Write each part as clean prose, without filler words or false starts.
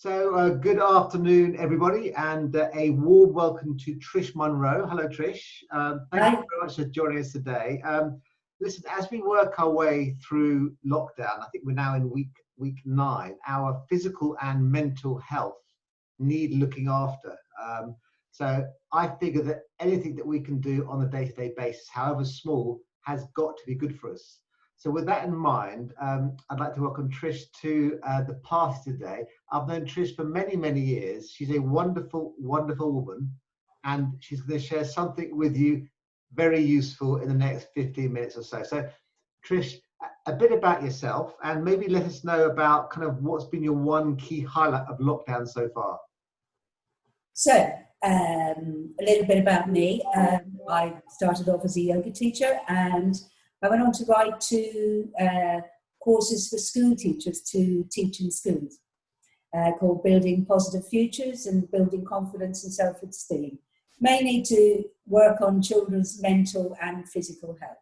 Good afternoon, everybody, and a warm welcome to Trish Munro. Hello, Trish. Thank you very much for joining us today. Listen, as we work our way through lockdown, I think we're now in week 9. Our physical and mental health need looking after. So I figure that anything that we can do on a day-to-day basis, however small, has got to be good for us. So with that in mind, I'd like to welcome Trish to the party today. I've known Trish for many, many years. She's a wonderful, wonderful woman, and she's going to share something with you very useful in the next 15 minutes or so. So Trish, a bit about yourself, and maybe let us know about kind of what's been your one key highlight of lockdown so far. So, a little bit about me. I started off as a yoga teacher, and I went on to write 2 courses for school teachers to teach in schools called Building Positive Futures and Building Confidence and Self-Esteem, mainly to work on children's mental and physical health.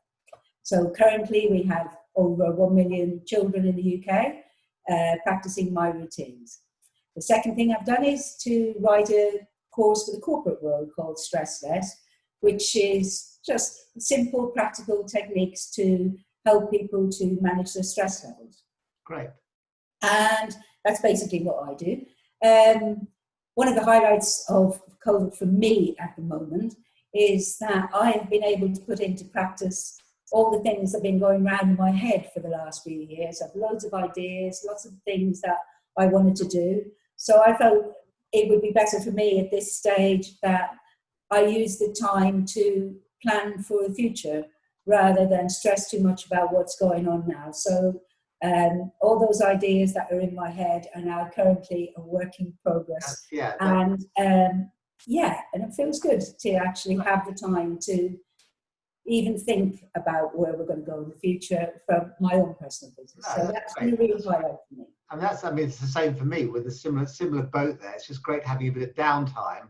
So currently we have over 1 million children in the UK practicing my routines. The second thing I've done is to write a course for the corporate world called Stress Less, which is just simple, practical techniques to help people to manage their stress levels. Great. And that's basically what I do. One of the highlights of COVID for me at the moment is that I have been able to put into practice all the things that have been going around in my head for the last few years. I've loads of ideas, lots of things that I wanted to do. So I felt it would be better for me at this stage that I use the time to plan for the future rather than stress too much about what's going on now. So all those ideas that are in my head are now currently a work in progress. And it feels good to actually have the time to even think about where we're going to go in the future from my own personal business. So that's been a real highlight for me. And it's the same for me with a similar boat there. It's just great having a bit of downtime,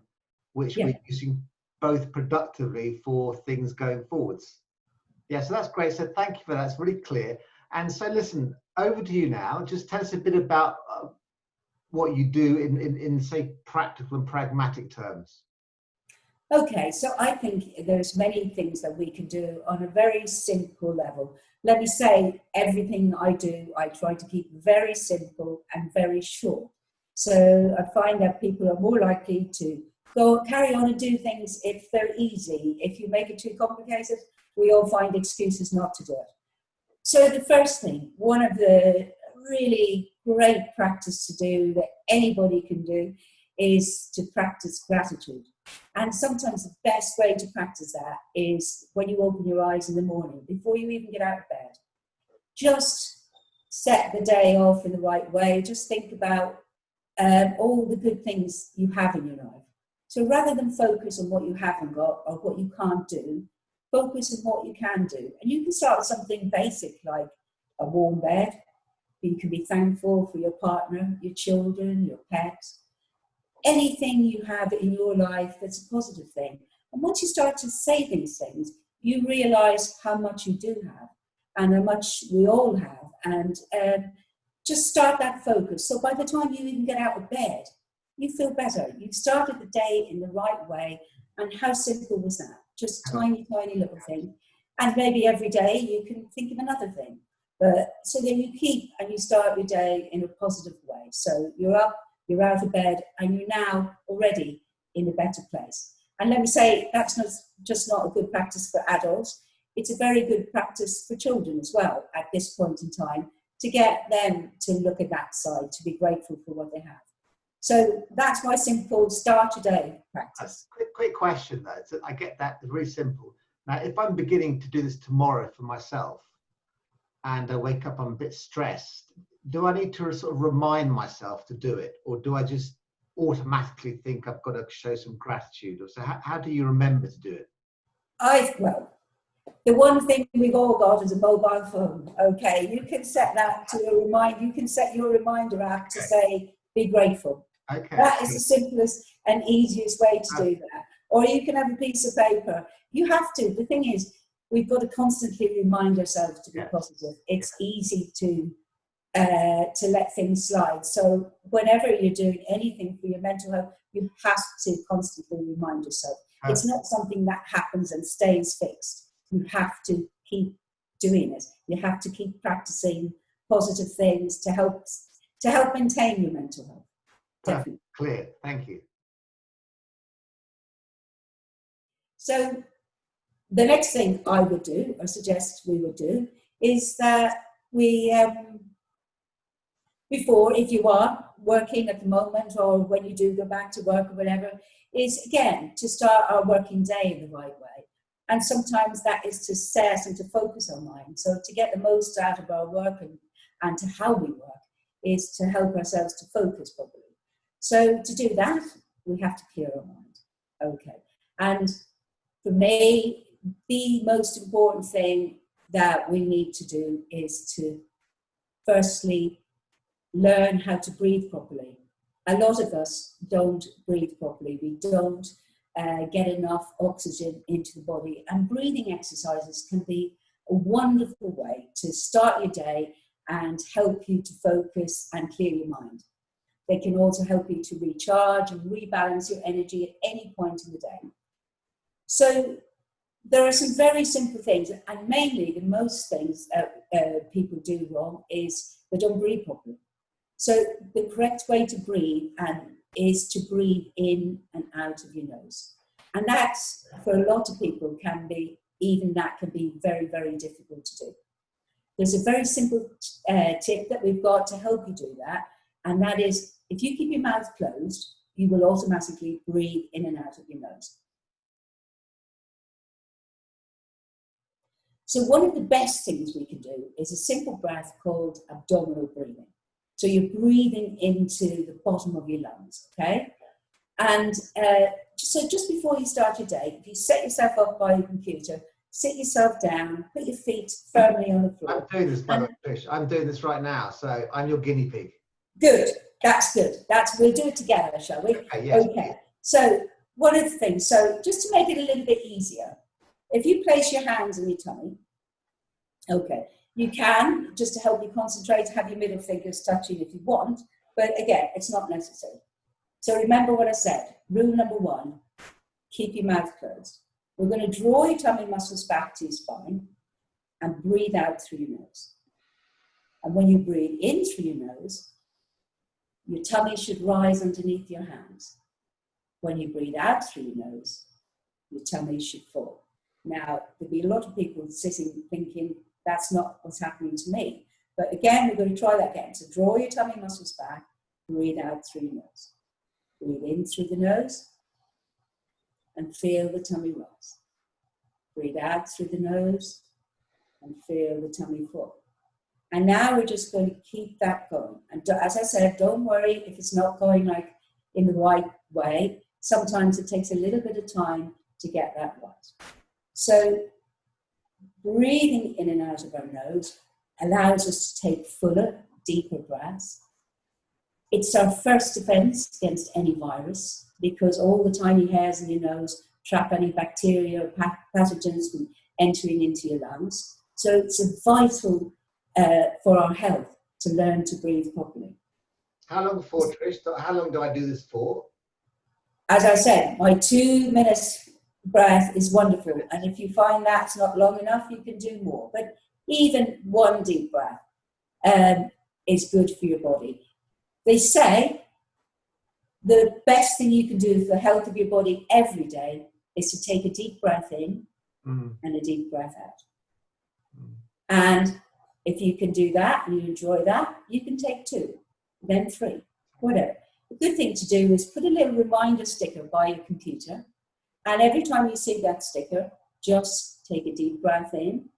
which we're using both productively for things going forwards. Yeah, so that's great. So thank you for that. It's really clear. And so listen, over to you now. Just tell us a bit about what you do in say, practical and pragmatic terms. Okay, so I think there's many things that we can do on a very simple level. Let me say, everything I do, I try to keep very simple and very short. So I find that people are more likely to carry on and do things if they're easy. If you make it too complicated, we all find excuses not to do it. So the first thing, one of the really great practice to do that anybody can do is to practice gratitude. And sometimes the best way to practice that is when you open your eyes in the morning, before you even get out of bed. Just set the day off in the right way. Just think about all the good things you have in your life. So rather than focus on what you haven't got or what you can't do, focus on what you can do. And you can start with something basic like a warm bed. You can be thankful for your partner, your children, your pets. Anything you have in your life that's a positive thing. And once you start to say these things, you realize how much you do have and how much we all have. And just start that focus. So by the time you even get out of bed, you feel better. You've started the day in the right way. And how simple was that? Just tiny, tiny little thing. And maybe every day you can think of another thing. But so then you keep and you start your day in a positive way. So you're up, you're out of bed, and you're now already in a better place. And let me say, that's not a good practice for adults. It's a very good practice for children as well at this point in time to get them to look at that side, to be grateful for what they have. So that's my simple start your day practice. Quick question though. So I get that, it's very simple. Now, if I'm beginning to do this tomorrow for myself and I wake up, I'm a bit stressed, do I need to sort of remind myself to do it, or do I just automatically think I've got to show some gratitude? Or so how do you remember to do it? Well, the one thing we've all got is a mobile phone. Okay, you can set that to a reminder. You can set your reminder app to say be grateful. Okay. That is the simplest and easiest way to do that. Or you can have a piece of paper. You have to. The thing is, we've got to constantly remind ourselves to be positive. It's easy to to let things slide. So whenever you're doing anything for your mental health, you have to constantly remind yourself. It's not something that happens and stays fixed. You have to keep doing it. You have to keep practicing positive things to help maintain your mental health. Definitely. Clear. Thank you. So the next thing I would do, or suggest we would do, is that we, before, if you are working at the moment, or when you do go back to work or whatever, is again to start our working day in the right way. And sometimes that is to set and to focus our mind. So to get the most out of our work and to how we work is to help ourselves to focus properly. So to do that, we have to clear our mind. Okay. And for me, the most important thing that we need to do is to firstly learn how to breathe properly. A lot of us don't breathe properly. We don't get enough oxygen into the body, and breathing exercises can be a wonderful way to start your day and help you to focus and clear your mind. They can also help you to recharge and rebalance your energy at any point in the day. So there are some very simple things, and mainly the most things people do wrong is they don't breathe properly. So the correct way to breathe is to breathe in and out of your nose. And that's, for a lot of people, can be very, very difficult to do. There's a very simple tip that we've got to help you do that, and that is, if you keep your mouth closed, you will automatically breathe in and out of your nose. So one of the best things we can do is a simple breath called abdominal breathing. So you're breathing into the bottom of your lungs, okay? And so just before you start your day, if you set yourself up by your computer, sit yourself down, put your feet firmly on the floor. I'm doing this, by the way, Trish. I'm doing this right now, so I'm your guinea pig. Good, that's good. We'll do it together, shall we? Okay, yes. Okay, so one of the things, so just to make it a little bit easier, if you place your hands on your tummy, okay, you can, just to help you concentrate, have your middle fingers touching if you want, but again, it's not necessary. So remember what I said. Rule number 1, keep your mouth closed. We're going to draw your tummy muscles back to your spine and breathe out through your nose. And when you breathe in through your nose, your tummy should rise underneath your hands. When you breathe out through your nose, your tummy should fall. Now, there'll be a lot of people sitting thinking, that's not what's happening to me. But again, we're going to try that again. So draw your tummy muscles back, breathe out through your nose. Breathe in through the nose and feel the tummy rise. Breathe out through the nose and feel the tummy fall. And now we're just going to keep that going. And as I said, don't worry if it's not going like in the right way. Sometimes it takes a little bit of time to get that right. So breathing in and out of our nose allows us to take fuller, deeper breaths. It's our first defense against any virus, because all the tiny hairs in your nose trap any bacteria or pathogens from entering into your lungs. So it's vital for our health to learn to breathe properly. How long for, Trish? How long do I do this for? As I said, my 2 minutes breath is wonderful. And if you find that's not long enough, you can do more. But even one deep breath is good for your body. They say the best thing you can do for the health of your body every day is to take a deep breath in and a deep breath out. And if you can do that and you enjoy that, you can take 2, then 3, whatever. The good thing to do is put a little reminder sticker by your computer. And every time you see that sticker, just take a deep breath in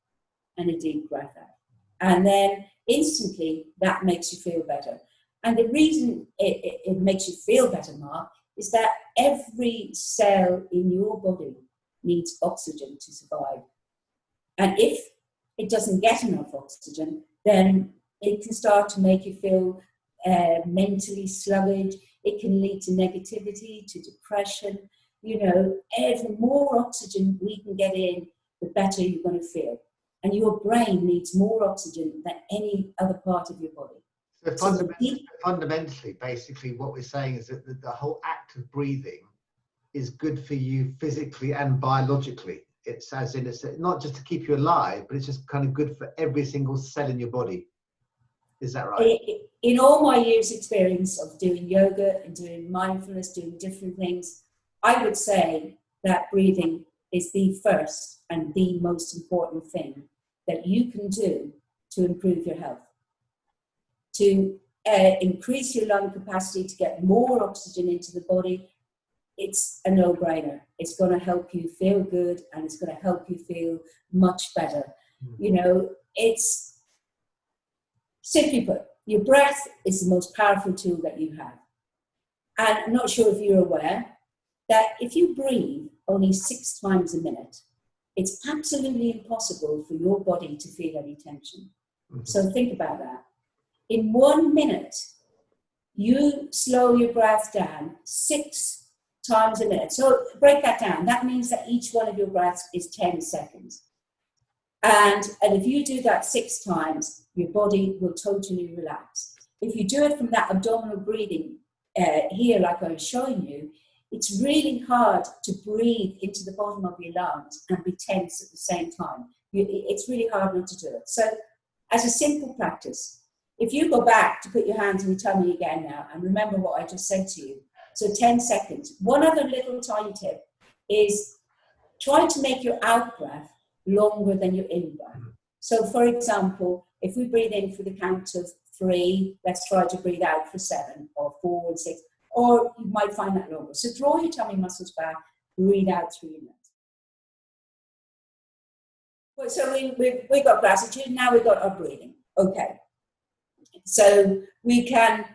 and a deep breath out. And then instantly that makes you feel better. And the reason it makes you feel better, Mark, is that every cell in your body needs oxygen to survive. And if it doesn't get enough oxygen, then it can start to make you feel mentally sluggish. It can lead to negativity, to depression. You know, the more oxygen we can get in, the better you're going to feel. And your brain needs more oxygen than any other part of your body. So fundamentally, basically, what we're saying is that the whole act of breathing is good for you physically and biologically. It's as in, it's not just to keep you alive, but it's just kind of good for every single cell in your body. Is that right? In all my years' experience of doing yoga and doing mindfulness, doing different things, I would say that breathing is the first and the most important thing that you can do to improve your health, to increase your lung capacity, to get more oxygen into the body. It's a no-brainer. It's going to help you feel good, and it's going to help you feel much better. You know, it's simply put, your breath is the most powerful tool that you have. And I'm not sure if you're aware that if you breathe only 6 times a minute, it's absolutely impossible for your body to feel any tension. So think about that. In 1 minute, you slow your breath down 6 times a minute. So break that down. That means that each one of your breaths is 10 seconds. And if you do that 6 times, your body will totally relax. If you do it from that abdominal breathing here, like I was showing you, it's really hard to breathe into the bottom of your lungs and be tense at the same time. It's really hard not to do it. So as a simple practice, if you go back to put your hands on your tummy again now and remember what I just said to you, so 10 seconds. One other little tiny tip is try to make your out breath longer than your in breath. So for example, if we breathe in for the count of 3, let's try to breathe out for 7 or 4 and 6, or you might find that longer. So draw your tummy muscles back, breathe out through your nose. So we got gratitude, now we've got our breathing. Okay. So we can,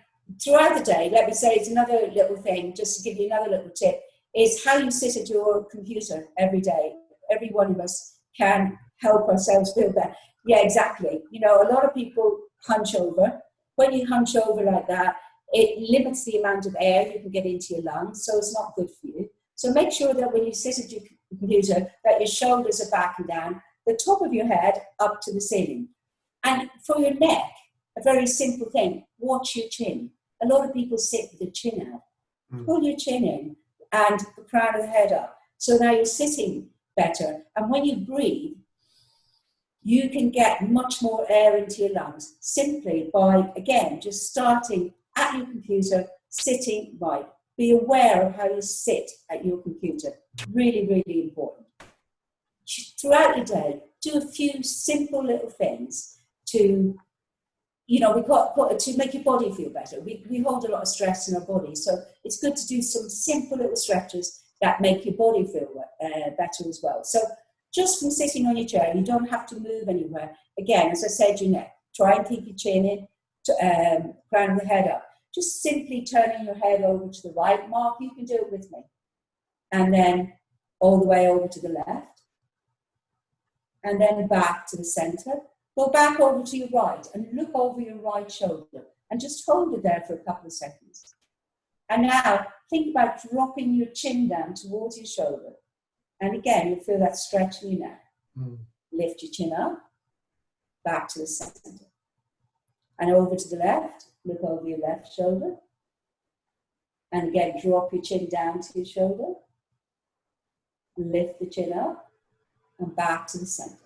throughout the day, let me say it's another little thing, just to give you another little tip, is how you sit at your computer every day. Every one of us can help ourselves feel better. Yeah, exactly. You know, a lot of people hunch over. When you hunch over like that, it limits the amount of air you can get into your lungs, so it's not good for you. So make sure that when you sit at your computer, that your shoulders are back and down, the top of your head up to the ceiling. And for your neck, a very simple thing, watch your chin. A lot of people sit with their chin out. Pull your chin in and the crown of the head up. So now you're sitting better. And when you breathe, you can get much more air into your lungs simply by, again, just starting at your computer, sitting right. Be aware of how you sit at your computer. Really, really important. Throughout your day, do a few simple little things to, you know, to make your body feel better. We hold a lot of stress in our body, so it's good to do some simple little stretches that make your body feel better as well. So just from sitting on your chair, you don't have to move anywhere. Again, as I said, your neck, try and keep your chin in, crown of the head up. Just simply turning your head over to the right. Mark, you can do it with me. And then all the way over to the left. And then back to the center. Go back over to your right and look over your right shoulder and just hold it there for a couple of seconds. And now think about dropping your chin down towards your shoulder. And again, you'll feel that stretch in your neck. Lift your chin up, back to the center. And over to the left, look over your left shoulder. And again, drop your chin down to your shoulder. Lift the chin up and back to the center.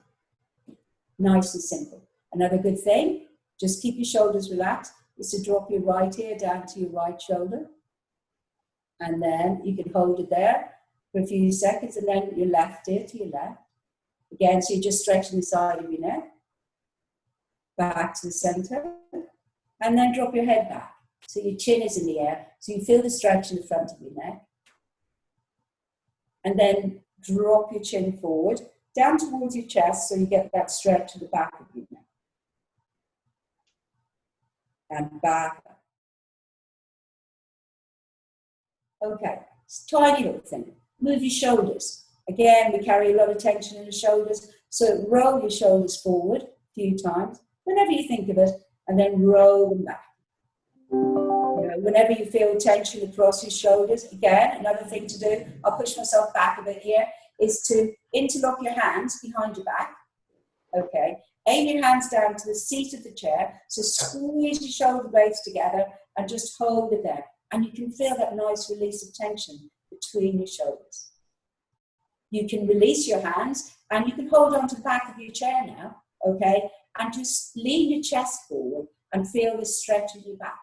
Nice and simple. Another good thing, just keep your shoulders relaxed, is to drop your right ear down to your right shoulder. And then you can hold it there for a few seconds, and then your left ear to your left. Again, so you're just stretching the side of your neck. Back to the center. And then drop your head back. So your chin is in the air, so you feel the stretch in the front of your neck. And then drop your chin forward, down towards your chest, so you get that stretch to the back of your neck. And back up. Okay, it's a tiny little thing. Move your shoulders. Again, we carry a lot of tension in the shoulders, so roll your shoulders forward a few times, whenever you think of it, and then roll them back. You know, whenever you feel tension across your shoulders, again, another thing to do, I'll push myself back a bit here, is to interlock your hands behind your back, okay, aim your hands down to the seat of the chair. So squeeze your shoulder blades together and just hold it there. And you can feel that nice release of tension between your shoulders. You can release your hands and you can hold on to the back of your chair now, okay? And just lean your chest forward and feel the stretch in your back.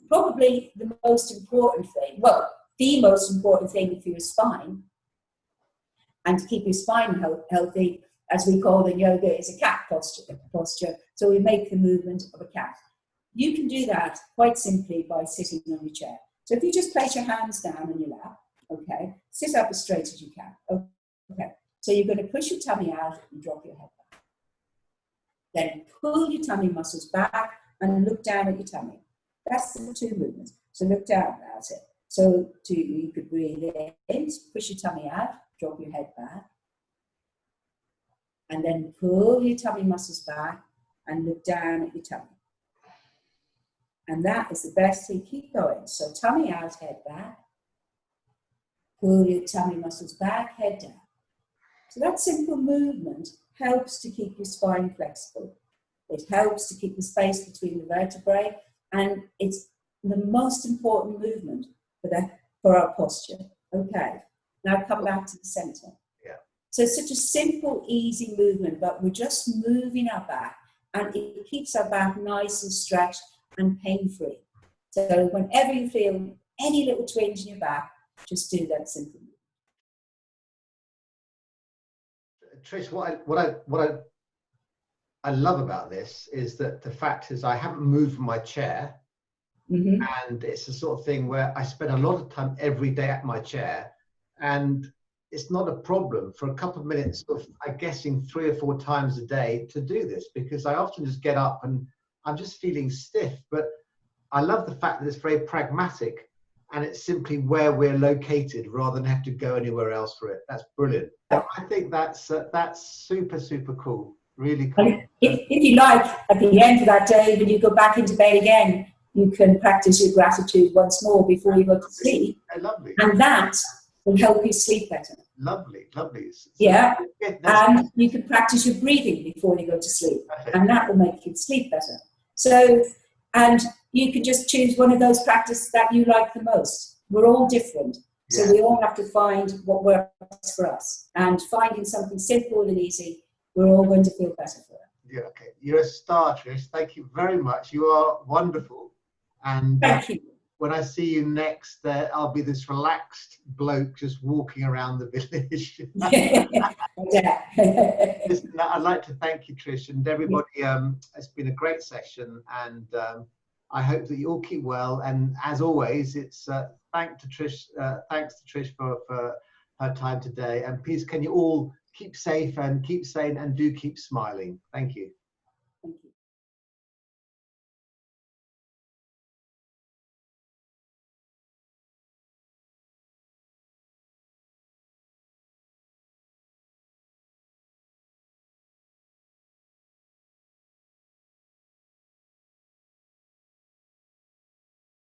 Probably the most important thing, well, the most important thing for your spine, and to keep your spine healthy, as we call in yoga, is a cat posture. So we make the movement of a cat. You can do that quite simply by sitting on your chair. So if you just place your hands down on your lap, okay, sit up as straight as you can. Okay, so you're going to push your tummy out and drop your head back. Then pull your tummy muscles back and look down at your tummy. That's the two movements. So look down, that's it. So you could breathe in, push your tummy out, drop your head back. And then pull your tummy muscles back and look down at your tummy. And that is the best thing. Keep going. So tummy out, head back. Pull your tummy muscles back, head down. So that simple movement helps to keep your spine flexible. It helps to keep the space between the vertebrae. And it's the most important movement for our posture. Okay, now come back to the center. Yeah. So it's such a simple, easy movement, but we're just moving our back, and it keeps our back nice and stretched and pain-free. So whenever you feel any little twinge in your back, just do that simple movement. Trish, what I love about this is that the fact is I haven't moved from my chair, and it's the sort of thing where I spend a lot of time every day at my chair, and it's not a problem for a couple of minutes of, I'm guessing 3 or 4 times a day to do this, because I often just get up and I'm just feeling stiff. But I love the fact that it's very pragmatic and it's simply where we're located rather than have to go anywhere else for it. That's brilliant. I think that's super, super cool. Really cool. And if you like, at the end of that day, when you go back into bed again, you can practice your gratitude once more before you go to sleep. Lovely. And that will help you sleep better. Lovely, lovely. So yeah, and you can practice your breathing before you go to sleep, and that will make you sleep better. So, and you can just choose one of those practices that you like the most. We're all different. So we all have to find what works for us. And finding something simple and easy, we're all going to feel better for it. Yeah, okay. You're a star, Trish. Thank you very much. You are wonderful. And thank you. When I see you next, I'll be this relaxed bloke just walking around the village. Listen, I'd like to thank you, Trish, and everybody. It's been a great session, and I hope that you all keep well. And as always, it's thanks to Trish for her time today. And please, can you all keep safe and keep sane and do keep smiling. Thank you.